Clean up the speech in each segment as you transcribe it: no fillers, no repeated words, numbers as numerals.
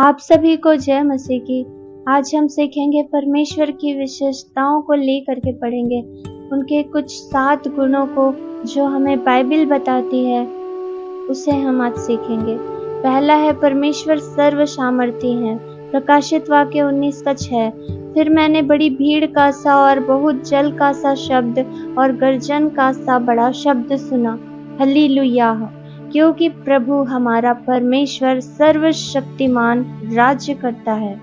आप सभी को जय मसीह की। आज हम सीखेंगे परमेश्वर की विशेषताओं को लेकर के पढ़ेंगे, उनके कुछ 7 गुणों को जो हमें बाइबल बताती है, उसे हम आज सीखेंगे। पहला है परमेश्वर सर्व सामर्थी है। प्रकाशित वाक्य 19:6। फिर मैंने बड़ी भीड़ का सा और बहुत जल का सा शब्द और गर्जन का सा बड़ा शब्द सुना, हालेलुया, क्योंकि प्रभु हमारा परमेश्वर सर्वशक्तिमान राज्य करता है।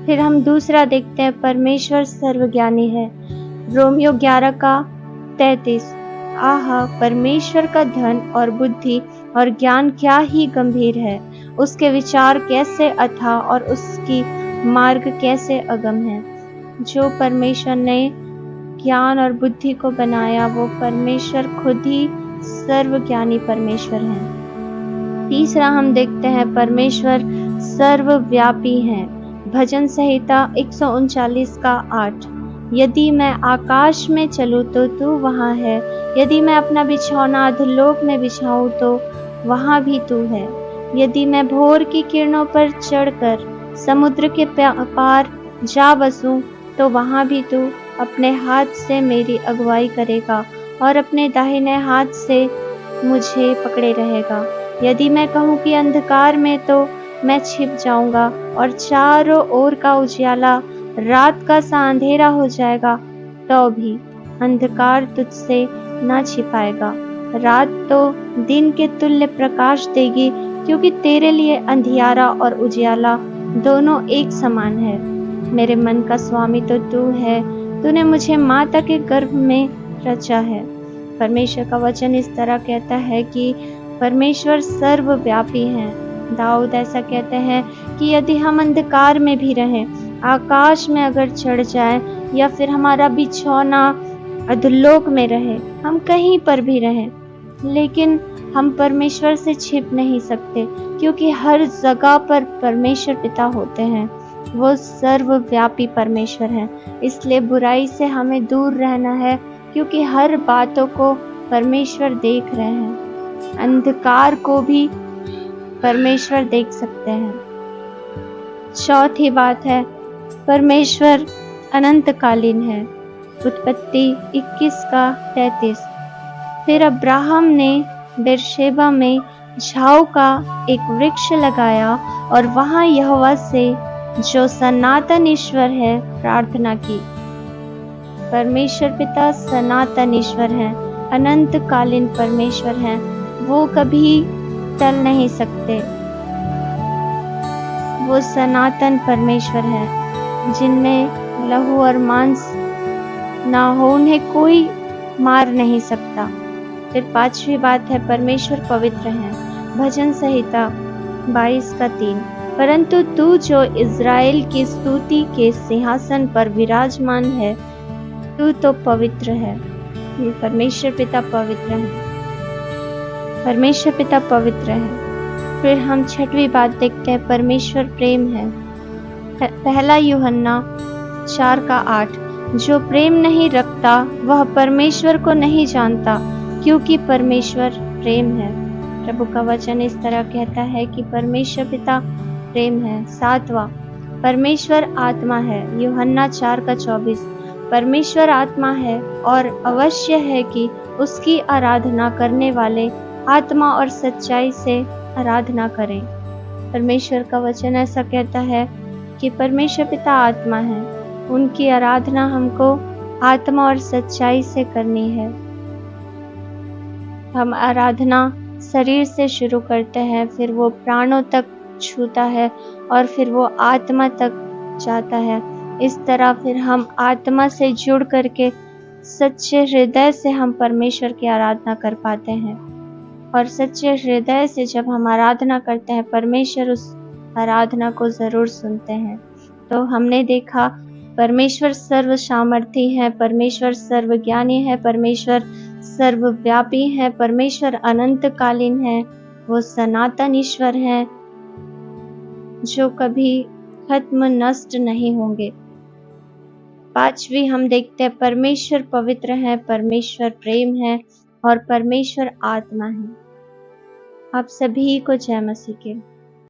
फिर हम दूसरा देखते हैं, परमेश्वर सर्वज्ञानी है। रोमियो 11:33। आहा, परमेश्वर का धन और बुद्धि और ज्ञान क्या ही गंभीर है, उसके विचार कैसे अथाह और उसकी मार्ग कैसे अगम है। जो परमेश्वर ने ज्ञान और बुद्धि को बनाया, वो परमेश्वर खुद ही सर्वज्ञानी परमेश्वर है। तीसरा हम देखते हैं, परमेश्वर सर्वव्यापी है। भजन संहिता 139:8। यदि मैं आकाश में चलूं तो तू वहां है, यदि मैं अपना बिछौना अधोलोक में बिछाऊं तो वहां भी तू है। यदि मैं भोर की किरणों पर चढ़कर समुद्र के पार जा बसूं तो वहां भी तू अपने हाथ से मेरी अगुवाई करेगा और अपने दाहिने हाथ से मुझे पकड़े रहेगा। यदि मैं कहूँ कि अंधकार में, तो मैं छिप जाऊंगा और चारों ओर का उजियाला रात का सा अंधेरा हो जाएगा, तो भी अंधकार तुझसे न छिपाएगा। रात तो दिन के तुल्य प्रकाश देगी, क्योंकि तेरे लिए अंधियारा और उजियाला दोनों एक समान है। मेरे मन का स्वामी तो तू है, तूने मुझे माता के गर्भ में रचा है। परमेश्वर का वचन इस तरह कहता है कि परमेश्वर सर्वव्यापी है। दाऊद ऐसा कहते हैं कि यदि हम अंधकार में भी रहें, आकाश में अगर चढ़ जाए, या फिर हमारा बिछौना अधोलोक में रहे, हम कहीं पर भी रहें, लेकिन हम परमेश्वर से छिप नहीं सकते, क्योंकि हर जगह पर परमेश्वर पिता होते हैं। वो सर्वव्यापी परमेश्वर है। इसलिए बुराई से हमें दूर रहना है, क्योंकि हर बातों को परमेश्वर देख रहे हैं। अंधकार को भी परमेश्वर देख सकते हैं। चौथी बात है, परमेश्वर अनंतकालीन है। उत्पत्ति 21:33। फिर अब्राहम ने बेरशेबा में झाऊ का एक वृक्ष लगाया और वहां यहोवा से, जो सनातन ईश्वर है, प्रार्थना की। परमेश्वर पिता सनातन ईश्वर है, अनंतकालीन परमेश्वर है। वो कभी टल नहीं सकते। वो सनातन परमेश्वर है, जिनमें लहू और मांस ना हो, उन्हें कोई मार नहीं सकता। फिर पांचवी बात है, परमेश्वर पवित्र है। भजन संहिता 22:3। परंतु तू जो इज़राइल की स्तुति के सिंहासन पर विराजमान है, तू तो पवित्र है। परमेश्वर पिता पवित्र है। परमेश्वर पिता पवित्र है। फिर हम छठवीं बात देखते हैं, परमेश्वर प्रेम है। पहला यूहन्ना 4:8। जो प्रेम नहीं रखता वह परमेश्वर को नहीं जानता, क्योंकि परमेश्वर प्रेम है। प्रभु का वचन इस तरह कहता है कि परमेश्वर पिता प्रेम है। सातवां, परमेश्वर आत्मा है। यूहन्ना 4:24। परमेश्वर आत्मा है और अवश्य है कि उसकी आराधना करने वाले आत्मा और सच्चाई से आराधना करें। परमेश्वर का वचन ऐसा कहता है कि परमेश्वर पिता आत्मा है, उनकी आराधना हमको आत्मा और सच्चाई से करनी है। हम आराधना शरीर से शुरू करते हैं, फिर वो प्राणों तक छूता है और फिर वो आत्मा तक जाता है। इस तरह फिर हम आत्मा से जुड़ करके सच्चे हृदय से हम परमेश्वर की आराधना कर पाते हैं। और सच्चे हृदय से जब हम आराधना करते हैं, परमेश्वर उस आराधना को जरूर सुनते हैं। तो हमने देखा, परमेश्वर सर्व सामर्थी है, परमेश्वर सर्वज्ञानी है, परमेश्वर सर्वव्यापी है, परमेश्वर अनंतकालीन है, वो सनातन ईश्वर है, जो कभी खत्म नष्ट नहीं होंगे। पांचवी हम देखते हैं, परमेश्वर पवित्र है, परमेश्वर प्रेम है और परमेश्वर आत्मा है। आप सभी को जय मसीह के।